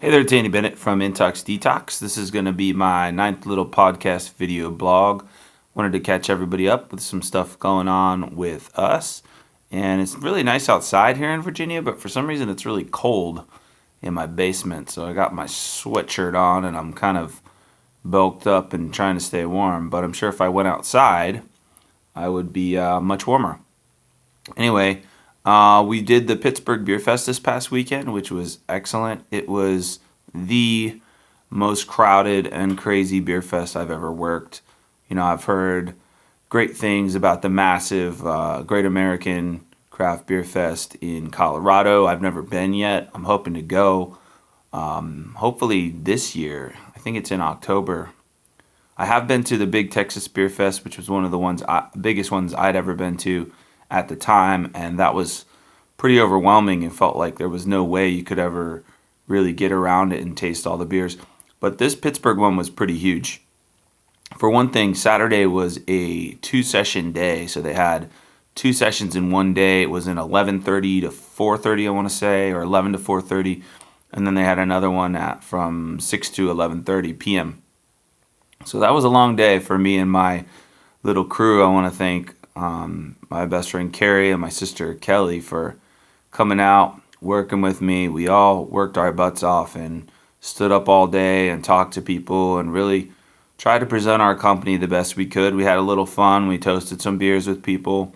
Hey there, Danny Bennett from Intox-Detox. This is going to be my ninth little podcast video blog. Wanted to catch everybody up with some stuff going on with us. And it's really nice outside here in Virginia, but for some reason it's really cold in my basement. So I got my sweatshirt on and I'm kind of bulked up and trying to stay warm. But I'm sure if I went outside, I would be much warmer. Anyway, we did the Pittsburgh Beer Fest this past weekend, which was excellent. It was the most crowded and crazy beer fest I've ever worked. You know, I've heard great things about the massive Great American Craft Beer Fest in Colorado. I've never been yet. I'm hoping to go. Hopefully this year. I think it's in October. I have been to the Big Texas Beer Fest, which was one of the biggest ones I'd ever been to at the time, and that was pretty overwhelming and felt like there was no way you could ever really get around it and taste all the beers. But this Pittsburgh one was pretty huge. For one thing, Saturday was a 2-session day, so they had 2 sessions in one day. It was in 11:30 to 4:30, I want to say, or 11 to 4:30, and then they had another one from 6 to 11:30 p.m. So that was a long day for me and my little crew. I want to thank my best friend Carrie and my sister Kelly for coming out, working with me. We all worked our butts off and stood up all day and talked to people and really tried to present our company the best we could. We had a little fun. We toasted some beers with people.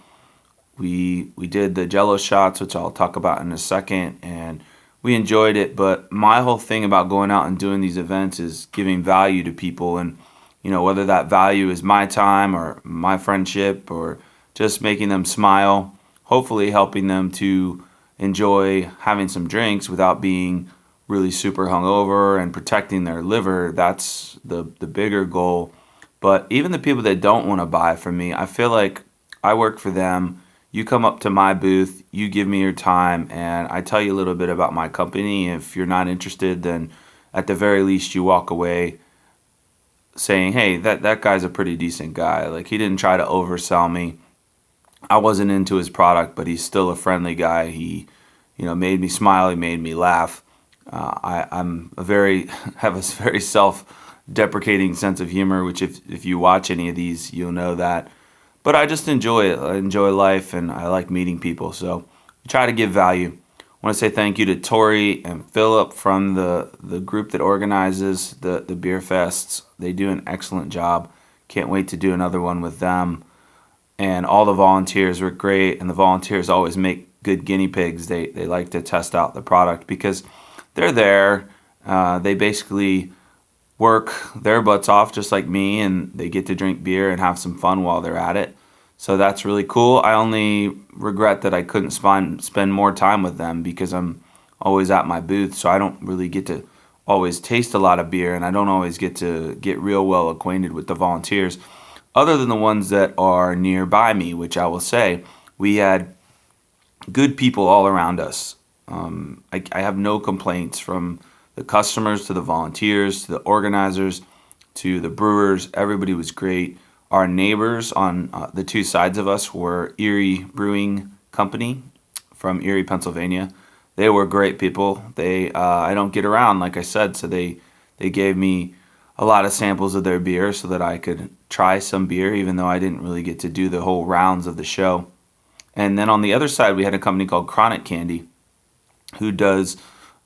We did the Jello shots, which I'll talk about in a second, and we enjoyed it. But my whole thing about going out and doing these events is giving value to people, and you know, whether that value is my time or my friendship or just making them smile, hopefully helping them to enjoy having some drinks without being really super hungover and protecting their liver. That's the bigger goal. But even the people that don't want to buy from me, I feel like I work for them. You come up to my booth, you give me your time, and I tell you a little bit about my company. If you're not interested, then at the very least you walk away saying, hey, that guy's a pretty decent guy. Like, he didn't try to oversell me. I wasn't into his product, but he's still a friendly guy. He, made me smile. He made me laugh. I'm have a very self-deprecating sense of humor, which if you watch any of these, you'll know that. But I just enjoy it. I enjoy life, and I like meeting people. So I try to give value. I want to say thank you to Tori and Philip from the group that organizes the beer fests. They do an excellent job. Can't wait to do another one with them. And all the volunteers were great, and the volunteers always make good guinea pigs. They like to test out the product because they're there. They basically work their butts off just like me, and they get to drink beer and have some fun while they're at it. So that's really cool. I only regret that I couldn't spend more time with them because I'm always at my booth, so I don't really get to always taste a lot of beer, and I don't always get to get real well acquainted with the volunteers, other than the ones that are nearby me, which I will say, we had good people all around us. I have no complaints from the customers to the volunteers to the organizers to the brewers. Everybody was great. Our neighbors on the 2 sides of us were Erie Brewing Company from Erie, Pennsylvania. They were great people. I don't get around, like I said, so they gave me a lot of samples of their beer so that I could try some beer, even though I didn't really get to do the whole rounds of the show. And then on the other side, we had a company called Chronic Candy, who does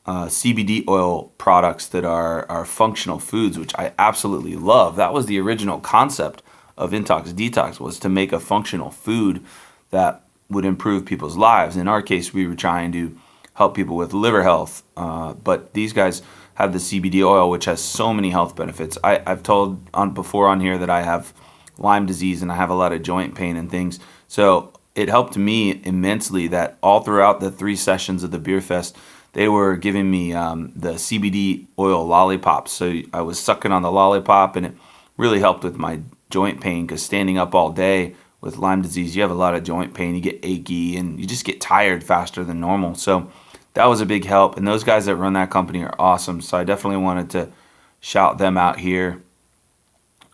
CBD oil products that are functional foods, which I absolutely love. That was the original concept of Intox-Detox, was to make a functional food that would improve people's lives. In our case, we were trying to help people with liver health, but these guys have the CBD oil, which has so many health benefits. I've told before on here that I have Lyme disease and I have a lot of joint pain and things. So it helped me immensely that all throughout the 3 sessions of the Beer Fest, they were giving me the CBD oil lollipops. So I was sucking on the lollipop, and it really helped with my joint pain, because standing up all day with Lyme disease, you have a lot of joint pain. You get achy, and you just get tired faster than normal. So that was a big help, and those guys that run that company are awesome. So I definitely wanted to shout them out here.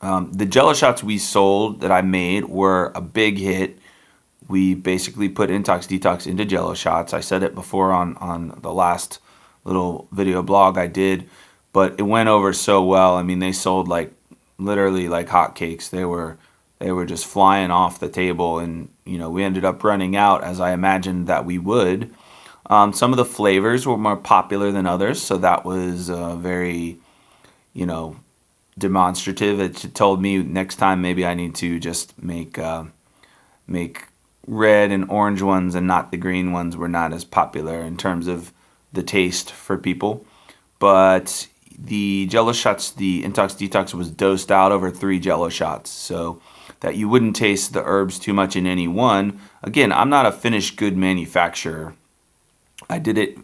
The Jello shots we sold that I made were a big hit. We basically put Intox-Detox into Jello shots. I said it before on the last little video blog I did, but it went over so well. I mean, they sold like literally like hotcakes. They were just flying off the table, and we ended up running out as I imagined that we would. Some of the flavors were more popular than others, so that was very, you know, demonstrative. It told me next time maybe I need to just make red and orange ones and not the green ones. Were not as popular in terms of the taste for people. But the Jello shots, the Intox-Detox was dosed out over 3 Jello shots, so that you wouldn't taste the herbs too much in any one. Again, I'm not a finished good manufacturer. I did it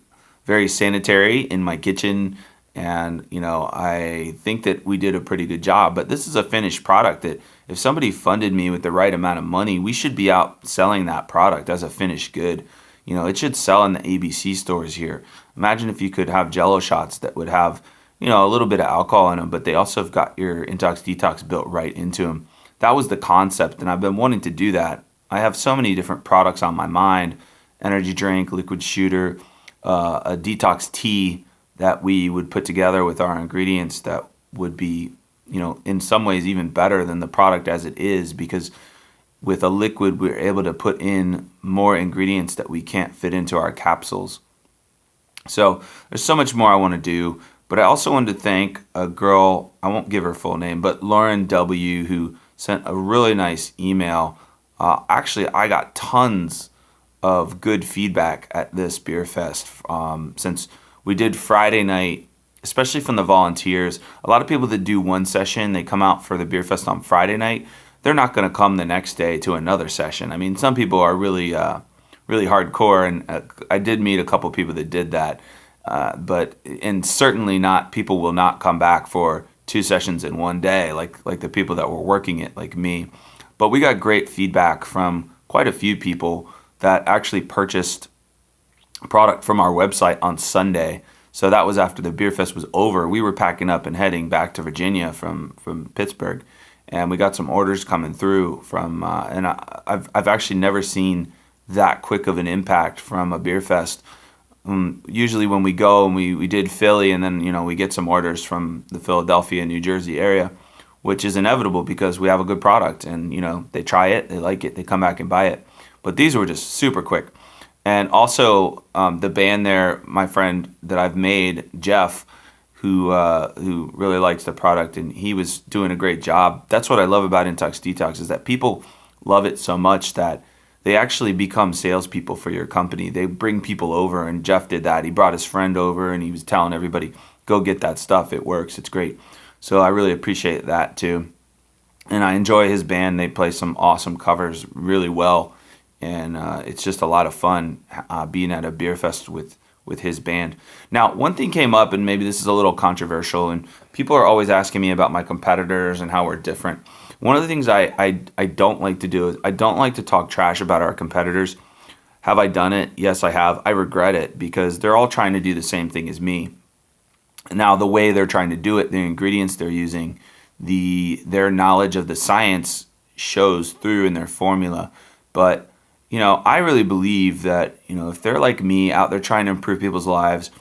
very sanitary in my kitchen, and I think that we did a pretty good job. But this is a finished product that if somebody funded me with the right amount of money, we should be out selling that product as a finished good. It should sell in the ABC stores here. Imagine if you could have Jello shots that would have a little bit of alcohol in them, but they also have got your Intox-Detox built right into them. That was the concept, and I've been wanting to do that. I have so many different products on my mind: energy drink, liquid shooter, a detox tea that we would put together with our ingredients that would be, in some ways even better than the product as it is, because with a liquid we're able to put in more ingredients that we can't fit into our capsules. So there's so much more I want to do, but I also wanted to thank a girl, I won't give her full name, but Lauren W., who sent a really nice email. Actually, I got tons of good feedback at this beer fest, since we did Friday night, especially from the volunteers. A lot of people that do one session, they come out for the beer fest on Friday night. They're not going to come the next day to another session. I mean, some people are really hardcore, and I did meet a couple people that did that. And certainly not, people will not come back for 2 sessions in one day, like the people that were working it, like me. But we got great feedback from quite a few people that actually purchased product from our website on Sunday. So that was after the beer fest was over. We were packing up and heading back to Virginia from Pittsburgh, and we got some orders coming through from. And I've actually never seen that quick of an impact from a beer fest. Usually when we go, and we did Philly, and then we get some orders from the Philadelphia, New Jersey area, which is inevitable because we have a good product, and they try it, they like it, they come back and buy it. But these were just super quick. And also the band there, my friend that I've made, Jeff, who really likes the product, and he was doing a great job. That's what I love about Intox-Detox, is that people love it so much that they actually become salespeople for your company. They bring people over, and Jeff did that. He brought his friend over, and he was telling everybody, go get that stuff. It works. It's great. So I really appreciate that too. And I enjoy his band. They play some awesome covers really well. And it's just a lot of fun being at a beer fest with his band. Now, one thing came up, and maybe this is a little controversial, and people are always asking me about my competitors and how we're different. One of the things I don't like to do is I don't like to talk trash about our competitors. Have I done it? Yes, I have. I regret it because they're all trying to do the same thing as me. Now, the way they're trying to do it, the ingredients they're using, their knowledge of the science shows through in their formula. But I really believe that, if they're like me, out there trying to improve people's lives,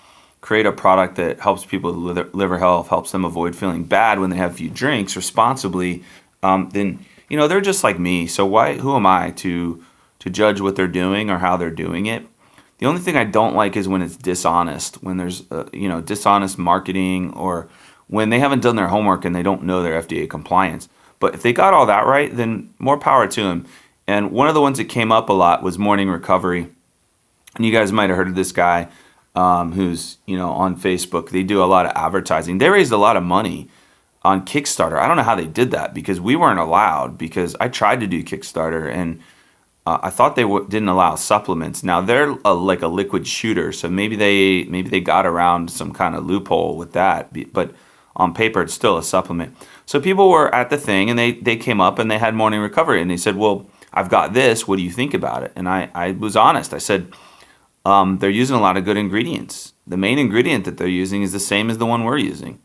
create a product that helps people with liver health, helps them avoid feeling bad when they have a few drinks responsibly, then, they're just like me. So who am I to judge what they're doing or how they're doing it? The only thing I don't like is when it's dishonest, when there's, dishonest marketing, or when they haven't done their homework and they don't know their FDA compliance. But if they got all that right, then more power to them. And one of the ones that came up a lot was Morning Recovery. And you guys might have heard of this guy who's, on Facebook. They do a lot of advertising. They raised a lot of money on Kickstarter. I don't know how they did that because we weren't allowed, because I tried to do Kickstarter, and I thought they didn't allow supplements. Now, they're like a liquid shooter, so maybe they got around some kind of loophole with that. But on paper, it's still a supplement. So people were at the thing, and they came up, and they had Morning Recovery, and they said, well, I've got this. What do you think about it? And I was honest. I said, they're using a lot of good ingredients. The main ingredient that they're using is the same as the one we're using.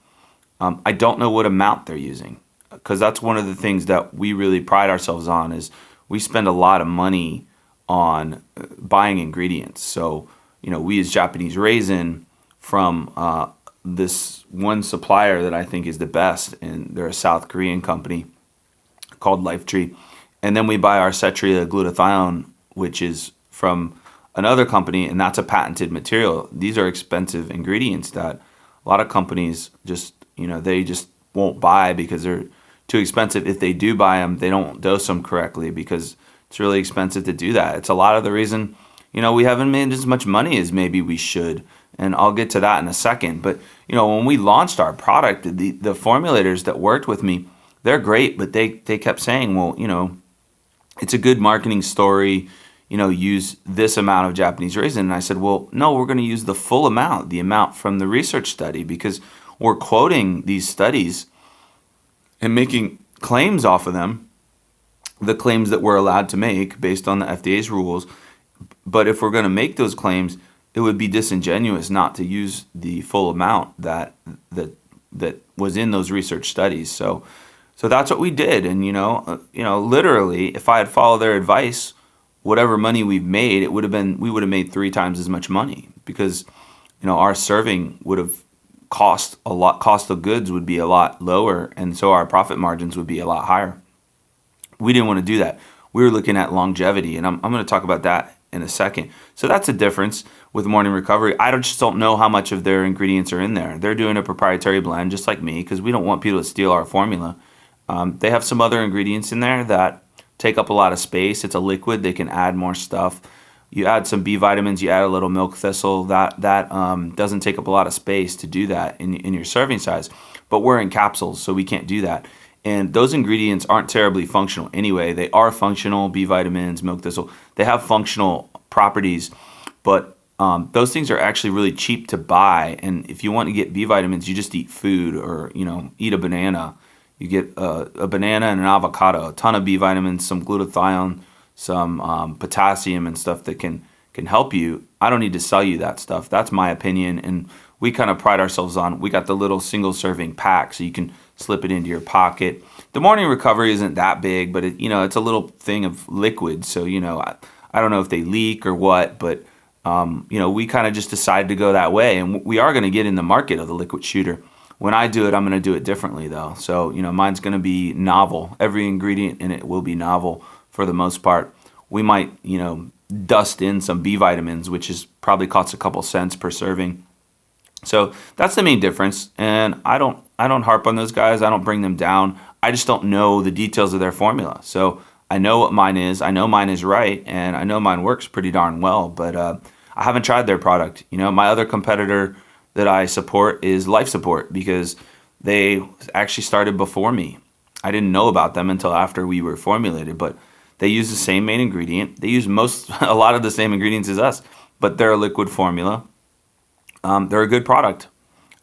I don't know what amount they're using, because that's one of the things that we really pride ourselves on, is we spend a lot of money on buying ingredients. So, we as Japanese Raisin, from this one supplier that I think is the best, and they're a South Korean company called Lifetree. And then we buy our Cetria glutathione, which is from another company, and that's a patented material. These are expensive ingredients that a lot of companies just, they just won't buy because they're too expensive. If they do buy them, they don't dose them correctly because it's really expensive to do that. It's a lot of the reason, we haven't made as much money as maybe we should. And I'll get to that in a second. But, when we launched our product, the formulators that worked with me, they're great, but they kept saying, well, it's a good marketing story, use this amount of Japanese raisin. And I said, well, no, we're going to use the full amount, the amount from the research study, because we're quoting these studies and making claims off of them, the claims that we're allowed to make based on the FDA's rules. But if we're going to make those claims, it would be disingenuous not to use the full amount that was in those research studies. So that's what we did. And, literally, if I had followed their advice, whatever money we've made, we would have made 3 times as much money, because, our serving would have cost a lot, cost of goods would be a lot lower. And so our profit margins would be a lot higher. We didn't want to do that. We were looking at longevity, and I'm going to talk about that in a second. So that's a difference with Morning Recovery. I just don't know how much of their ingredients are in there. They're doing a proprietary blend just like me, because we don't want people to steal our formula. They have some other ingredients in there that take up a lot of space. It's a liquid. They can add more stuff. You add some B vitamins, you add a little milk thistle. That doesn't take up a lot of space to do that in your serving size. But we're in capsules, so we can't do that. And those ingredients aren't terribly functional anyway. They are functional, B vitamins, milk thistle. They have functional properties, but those things are actually really cheap to buy. And if you want to get B vitamins, you just eat food, or eat a banana. You get a banana and an avocado, a ton of B vitamins, some glutathione, some potassium and stuff that can help you. I don't need to sell you that stuff. That's my opinion. And we kind of pride ourselves on, we got the little single serving pack, so you can slip it into your pocket. The Morning Recovery isn't that big, but it's a little thing of liquid. So, I don't know if they leak or what, but we kind of just decided to go that way. And we are going to get in the market of the liquid shooter. When I do it, I'm going to do it differently, though. So, mine's going to be novel. Every ingredient in it will be novel for the most part. We might, dust in some B vitamins, which is probably costs a couple cents per serving. So that's the main difference. And I don't harp on those guys. I don't bring them down. I just don't know the details of their formula. So I know what mine is. I know mine is right, and I know mine works pretty darn well. But I haven't tried their product. My other competitor that I support is Life Support, because they actually started before me. I didn't know about them until after we were formulated, but they use the same main ingredient. They use a lot of the same ingredients as us, but they're a liquid formula. They're a good product.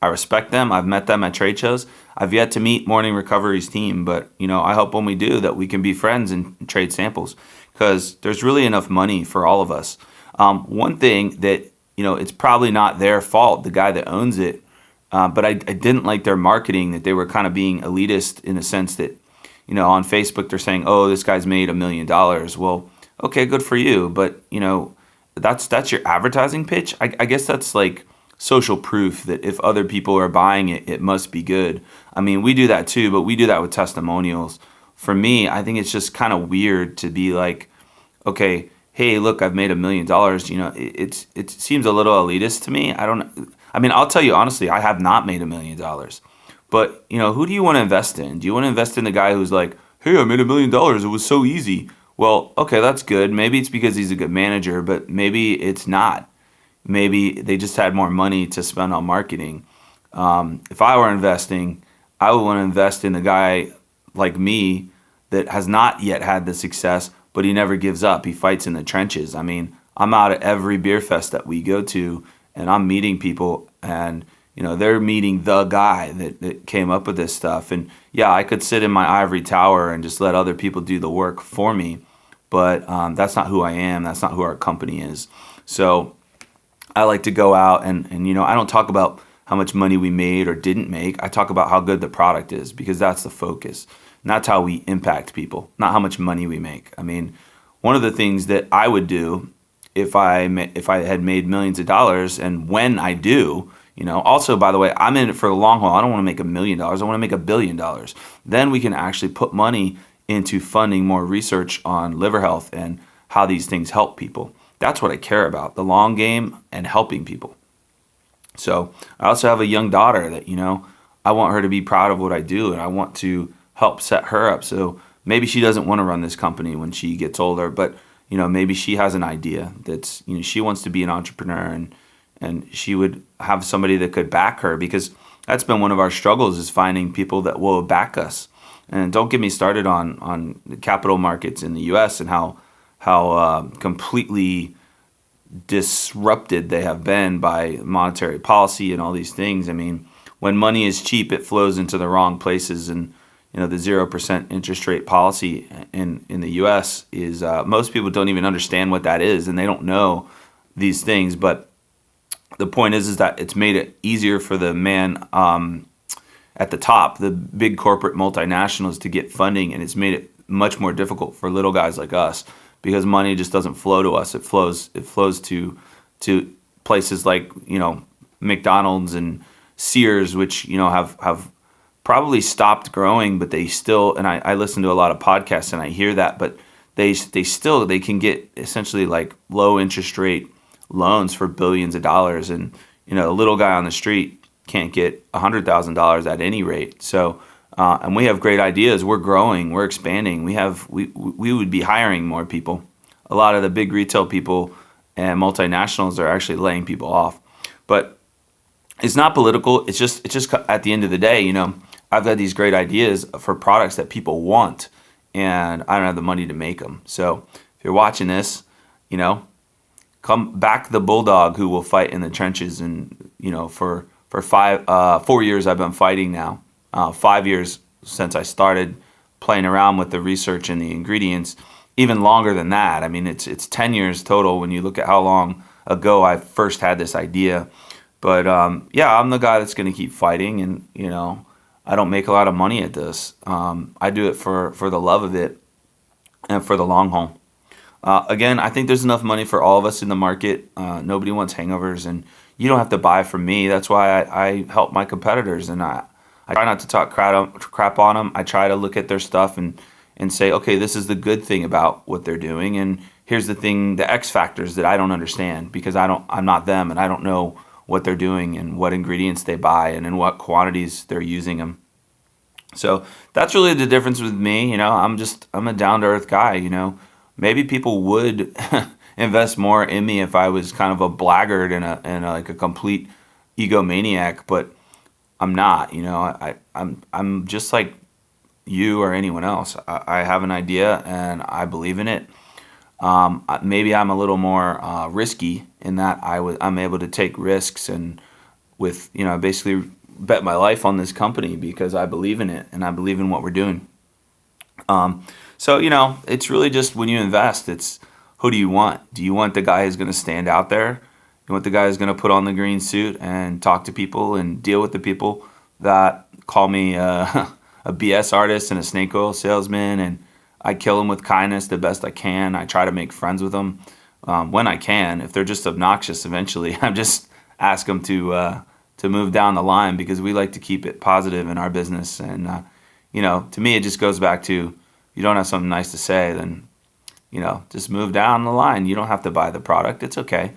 I respect them. I've met them at trade shows. I've yet to meet Morning Recovery's team, but I hope when we do that we can be friends and trade samples, because there's really enough money for all of us. One thing that it's probably not their fault, the guy that owns it, but I didn't like their marketing, that they were kind of being elitist in a sense that, on Facebook they're saying, oh, this guy's made $1 million. Well, okay, good for you, but that's your advertising pitch. I guess that's like social proof that if other people are buying it, it must be good. I mean, we do that too, but we do that with testimonials. For me, I think it's just kind of weird to be like, okay, hey, look, I've made $1 million. It seems a little elitist to me. I'll tell you honestly, I have not made $1 million. But, who do you want to invest in? Do you want to invest in the guy who's like, hey, I made $1 million. It was so easy. Well, okay, that's good. Maybe it's because he's a good manager, but maybe it's not. Maybe they just had more money to spend on marketing. If I were investing, I would want to invest in a guy like me that has not yet had the success, but he never gives up. He fights in the trenches. I mean, I'm out at every beer fest that we go to, and I'm meeting people, and they're meeting the guy that came up with this stuff. And yeah, I could sit in my ivory tower and just let other people do the work for me, but that's not who I am. That's not who our company is. So I like to go out and I don't talk about how much money we made or didn't make. I talk about how good the product is, because that's the focus. And that's how we impact people, not how much money we make. I mean, one of the things that I would do if I had made millions of dollars, and when I do, Also, by the way, I'm in it for the long haul. I don't want to make $1 million. I want to make $1 billion. Then we can actually put money into funding more research on liver health and how these things help people. That's what I care about, the long game and helping people. So I also have a young daughter that, I want her to be proud of what I do, and I want to help set her up. So maybe she doesn't want to run this company when she gets older, but maybe she has an idea that's, she wants to be an entrepreneur, and she would have somebody that could back her, because that's been one of our struggles, is finding people that will back us. And don't get me started on the capital markets in the U.S. and how completely disrupted they have been by monetary policy and all these things. I mean, when money is cheap, it flows into the wrong places, and the 0% interest rate policy in the U.S. is most people don't even understand what that is, and they don't know these things. But the point is that it's made it easier for the man at the top, the big corporate multinationals, to get funding, and it's made it much more difficult for little guys like us, because money just doesn't flow to us. It flows to places like McDonald's and Sears, which have probably stopped growing, but they still, and I listen to a lot of podcasts and I hear that, but they can get essentially like low interest rate loans for billions of dollars, and a little guy on the street can't get $100,000 at any rate. So and we have great ideas. We're growing, we're expanding. We would be hiring more people. A lot of the big retail people and multinationals are actually laying people off. But it's not political. It's just at the end of the day, I've got these great ideas for products that people want, and I don't have the money to make them. So if you're watching this, come back the bulldog who will fight in the trenches. And for 4 years I've been fighting now. 5 years since I started playing around with the research and the ingredients. Even longer than that. I mean, it's 10 years total when you look at how long ago I first had this idea. But I'm the guy that's going to keep fighting, and I don't make a lot of money at this. I do it for the love of it and for the long haul. Again, I think there's enough money for all of us in the market. Nobody wants hangovers, and you don't have to buy from me. That's why I help my competitors, and I try not to talk crap on them. I try to look at their stuff and say, okay, this is the good thing about what they're doing, and here's the X factors that I don't understand, because I'm not them, and I don't know what they're doing and what ingredients they buy and in what quantities they're using them. So that's really the difference with me. I'm a down-to-earth guy. Maybe people would invest more in me if I was kind of a blackguard and like a complete egomaniac, but I'm not. I'm just like you or anyone else. I have an idea and I believe in it. Maybe I'm a little more risky in that I'm able to take risks, and with basically bet my life on this company because I believe in it and I believe in what we're doing. So it's really just, when you invest, it's who do you want? Do you want the guy who's going to stand out there? You want the guy who's going to put on the green suit and talk to people and deal with the people that call me a BS artist and a snake oil salesman, and I kill them with kindness the best I can. I try to make friends with them when I can. If they're just obnoxious, eventually I just ask them to move down the line, because we like to keep it positive in our business. And to me, it just goes back to, if you don't have something nice to say, then just move down the line. You don't have to buy the product. It's okay.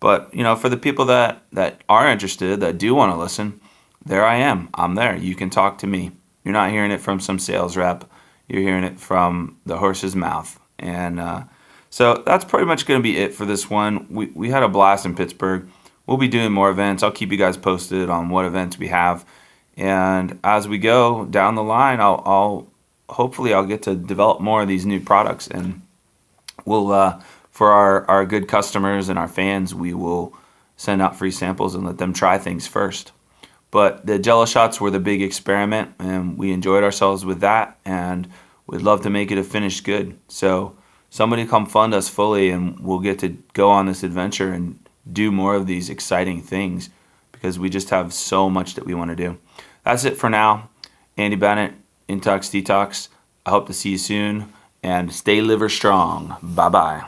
But for the people that are interested, that do want to listen, there I am. I'm there. You can talk to me. You're not hearing it from some sales rep. You're hearing it from the horse's mouth. And so that's pretty much going to be it for this one. We had a blast in Pittsburgh. We'll be doing more events. I'll keep you guys posted on what events we have. And as we go down the line, hopefully I'll get to develop more of these new products. And we'll, for our good customers and our fans, we will send out free samples and let them try things first. But the Jello shots were the big experiment, and we enjoyed ourselves with that, and we'd love to make it a finished good. So somebody come fund us fully, and we'll get to go on this adventure and do more of these exciting things, because we just have so much that we want to do. That's it for now. Andy Bennett, Intox-Detox. I hope to see you soon, and stay liver strong. Bye-bye.